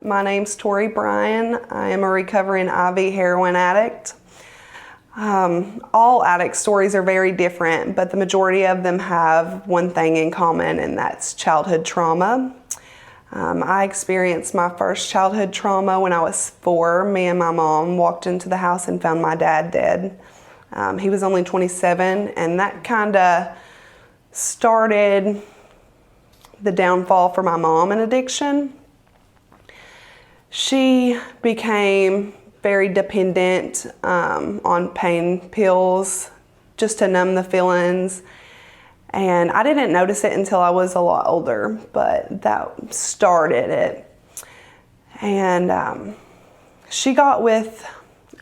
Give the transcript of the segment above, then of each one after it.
My name's Tori Bryan. I am a recovering IV heroin addict. All addict stories are very different, but the majority of them have one thing in common, and that's childhood trauma. I experienced my first childhood trauma when I was 4. Me and my mom walked into the house and found my dad dead. He was only 27, and that kind of started the downfall for my mom in addiction. She became very dependent on pain pills just to numb the feelings. And I didn't notice it until I was a lot older, but that started it. And she got with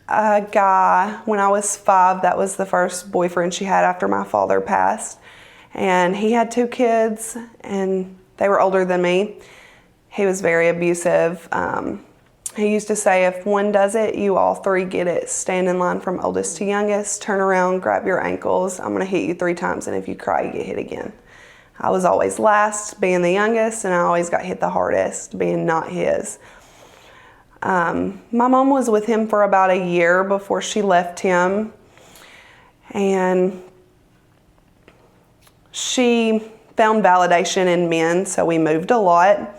a guy when I was 5. That was the first boyfriend she had after my father passed. And he had 2 kids, and they were older than me. He was very abusive. He used to say, if one does it, you all 3 get it. Stand in line from oldest to youngest, turn around, grab your ankles. I'm gonna hit you 3 times, and if you cry, you get hit again. I was always last, being the youngest, and I always got hit the hardest, being not his. My mom was with him for about a year before she left him, and she found validation in men, so we moved a lot.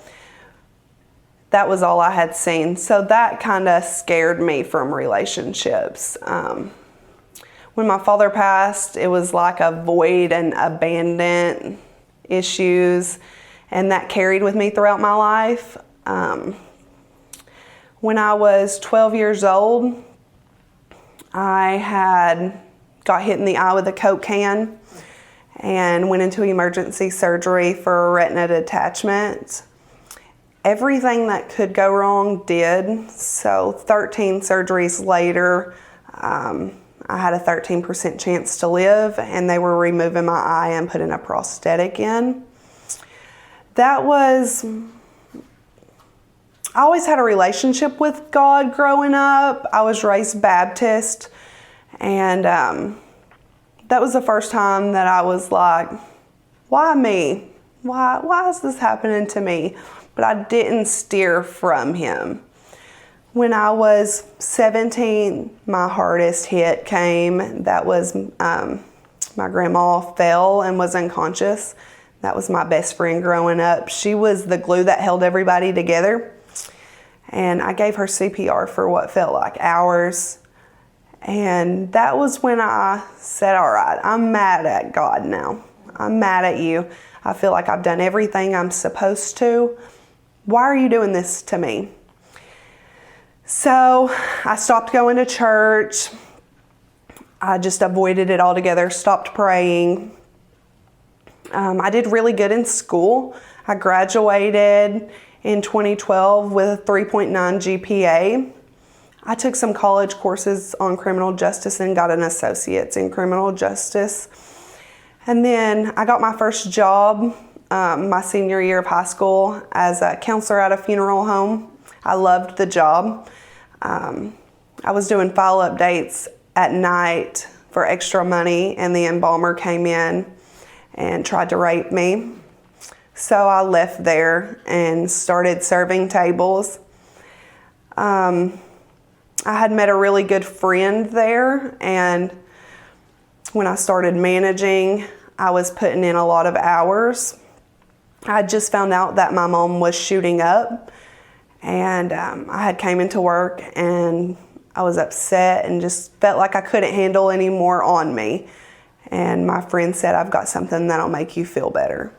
That was all I had seen. So that kind of scared me from relationships. When my father passed, it was like a void and abandoned issues, and that carried with me throughout my life. When I was 12 years old, I got hit in the eye with a Coke can and went into emergency surgery for a retina detachment. Everything that could go wrong did. So 13 surgeries later, I had a 13% chance to live, and they were removing my eye and putting a prosthetic in. I always had a relationship with God growing up. I was raised Baptist, and that was the first time that I was like, why me? Why is this happening to me? But I didn't steer from him. When I was 17, my hardest hit came. That was my grandma fell and was unconscious. That was my best friend growing up. She was the glue that held everybody together. And I gave her CPR for what felt like hours. And that was when I said, all right, I'm mad at God now. I'm mad at you. I feel like I've done everything I'm supposed to. Why are you doing this to me? So I stopped going to church. I just avoided it altogether, stopped praying. I did really good in school. I graduated in 2012 with a 3.9 GPA. I took some college courses on criminal justice and got an associate's in criminal justice. And then I got my first job my senior year of high school as a counselor at a funeral home. I loved the job. I was doing file updates at night for extra money, and the embalmer came in and tried to rape me. So I left there and started serving tables. I had met a really good friend there, and when I started managing, I was putting in a lot of hours. I just found out that my mom was shooting up, and I had came into work and I was upset and just felt like I couldn't handle any more on me. And my friend said, I've got something that'll make you feel better.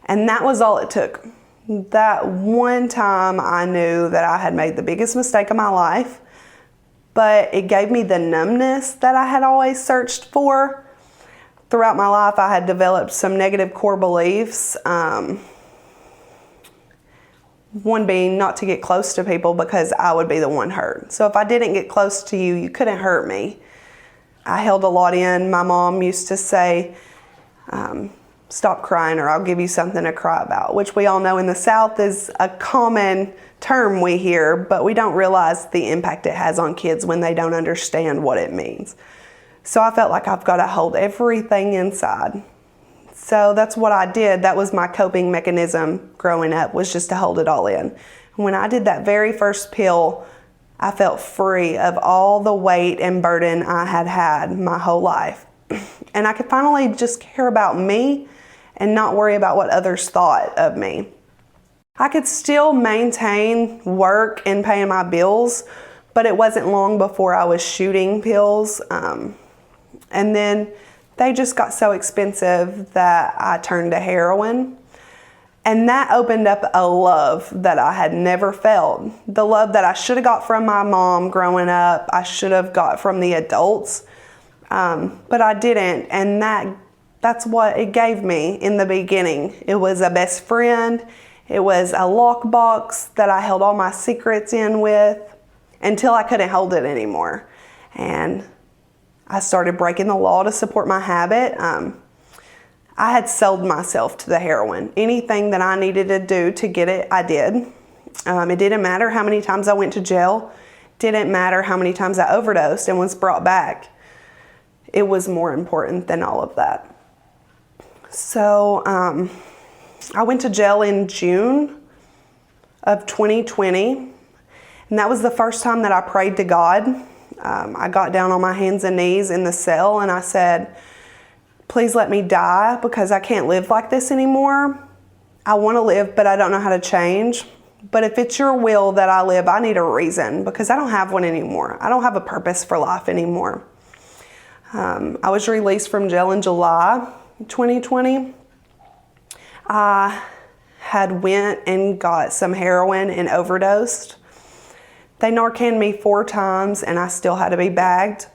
And that was all it took. That one time I knew that I had made the biggest mistake of my life, but it gave me the numbness that I had always searched for. Throughout my life, I had developed some negative core beliefs. One being not to get close to people because I would be the one hurt. So if I didn't get close to you, you couldn't hurt me. I held a lot in. My mom used to say, stop crying or I'll give you something to cry about, which we all know in the South is a common term we hear, but we don't realize the impact it has on kids when they don't understand what it means. So I felt like I've got to hold everything inside. So that's what I did. That was my coping mechanism growing up, was just to hold it all in. When I did that very first pill, I felt free of all the weight and burden I had had my whole life. And I could finally just care about me and not worry about what others thought of me. I could still maintain work and paying my bills, but it wasn't long before I was shooting pills. And then they just got so expensive that I turned to heroin. And that opened up a love that I had never felt. The love that I should have got from my mom growing up, I should have got from the adults, but I didn't. And that's what it gave me in the beginning. It was a best friend. It was a lockbox that I held all my secrets in with until I couldn't hold it anymore. And I started breaking the law to support my habit. I had sold myself to the heroin. Anything that I needed to do to get it, I did. It didn't matter how many times I went to jail. Didn't matter how many times I overdosed and was brought back. It was more important than all of that. So I went to jail in June of 2020. And that was the first time that I prayed to God. I got down on my hands and knees in the cell and I said, please let me die because I can't live like this anymore. I want to live, but I don't know how to change. But if it's your will that I live, I need a reason because I don't have one anymore. I don't have a purpose for life anymore. I was released from jail in July 2020. I had went and got some heroin and overdosed. They Narcaned me 4 times and I still had to be bagged.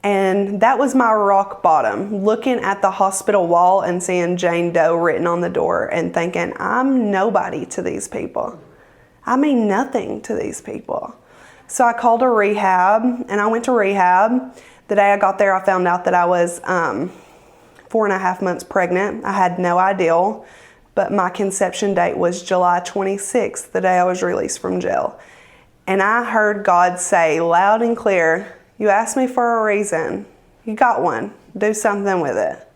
And that was my rock bottom, looking at the hospital wall and seeing Jane Doe written on the door and thinking, I'm nobody to these people. I mean nothing to these people. So I called a rehab and I went to rehab. The day I got there, I found out that I was 4.5 months pregnant. I had no idea, but my conception date was July 26th, the day I was released from jail. And I heard God say loud and clear, you asked me for a reason. You got one. Do something with it.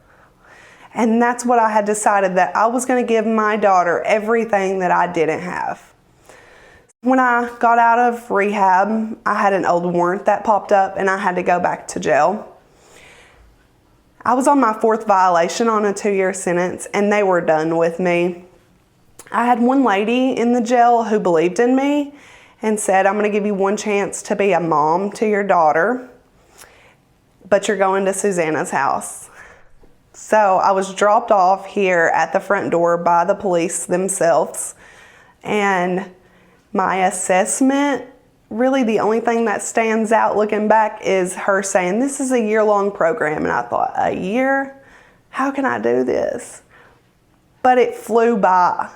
And that's what I had decided, that I was going to give my daughter everything that I didn't have. When I got out of rehab, I had an old warrant that popped up and I had to go back to jail. I was on my 4th violation on a 2-year sentence and they were done with me. I had one lady in the jail who believed in me and said, I'm going to give you one chance to be a mom to your daughter, but you're going to Susanna's house. So I was dropped off here at the front door by the police themselves. And my assessment, really the only thing that stands out looking back is her saying, this is a year-long program. And I thought, a year? How can I do this? But it flew by.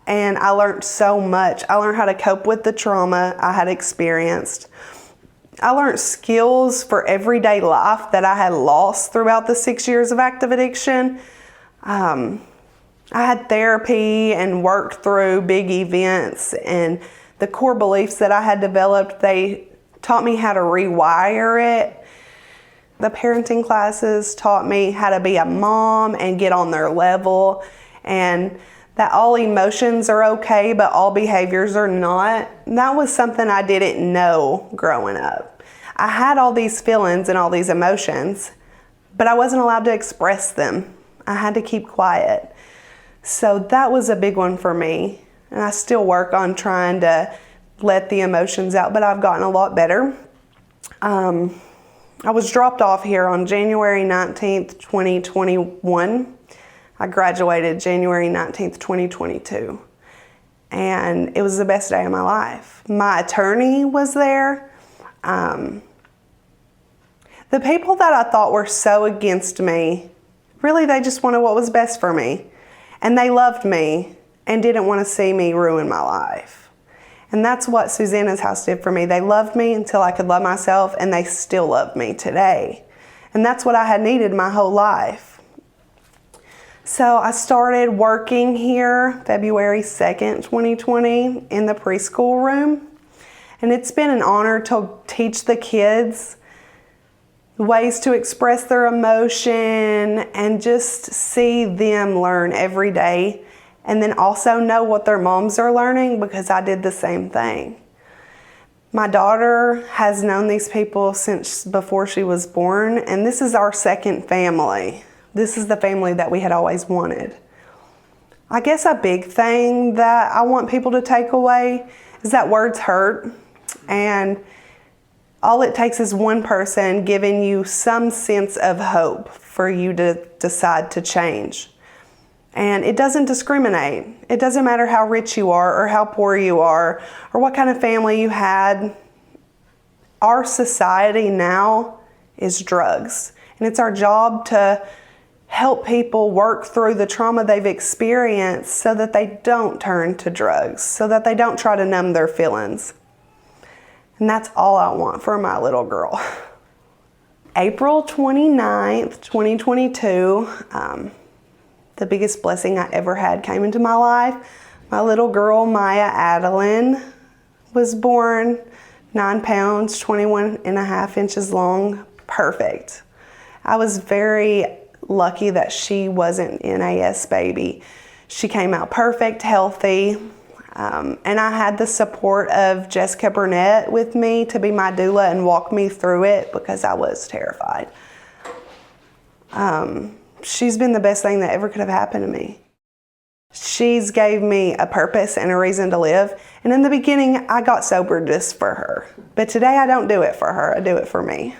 And I learned so much. I learned how to cope with the trauma I had experienced. I learned skills for everyday life that I had lost throughout the 6 years of active addiction. I had therapy and worked through big events, and the core beliefs that I had developed, they taught me how to rewire it. The parenting classes taught me how to be a mom and get on their level, and that all emotions are okay, but all behaviors are not. And that was something I didn't know growing up. I had all these feelings and all these emotions, but I wasn't allowed to express them. I had to keep quiet. So that was a big one for me. And I still work on trying to let the emotions out, but I've gotten a lot better. I was dropped off here on January 19th, 2021. I graduated January 19th, 2022. And it was the best day of my life. My attorney was there. The people that I thought were so against me, really they just wanted what was best for me. And they loved me and didn't want to see me ruin my life. And that's what Susanna's house did for me. They loved me until I could love myself, and they still love me today. And that's what I had needed my whole life. So I started working here February 2nd, 2020 in the preschool room. And it's been an honor to teach the kids ways to express their emotion and just see them learn every day and then also know what their moms are learning, because I did the same thing. My daughter has known these people since before she was born, and this is our second family. This is the family that we had always wanted. I guess a big thing that I want people to take away is that words hurt, and all it takes is one person giving you some sense of hope for you to decide to change. And it doesn't discriminate. It doesn't matter how rich you are or how poor you are or what kind of family you had. Our society now is drugs. And it's our job to help people work through the trauma they've experienced so that they don't turn to drugs, so that they don't try to numb their feelings. And that's all I want for my little girl. April 29th, 2022, the biggest blessing I ever had came into my life. My little girl, Maya Adeline, was born, 9 pounds, 21 and a half inches long, perfect. I was very lucky that she wasn't an NAS baby. She came out perfect, healthy, and I had the support of Jessica Burnett with me to be my doula and walk me through it, because I was terrified. She's been the best thing that ever could have happened to me. She's gave me a purpose and a reason to live. And in the beginning, I got sober just for her. But today I don't do it for her, I do it for me.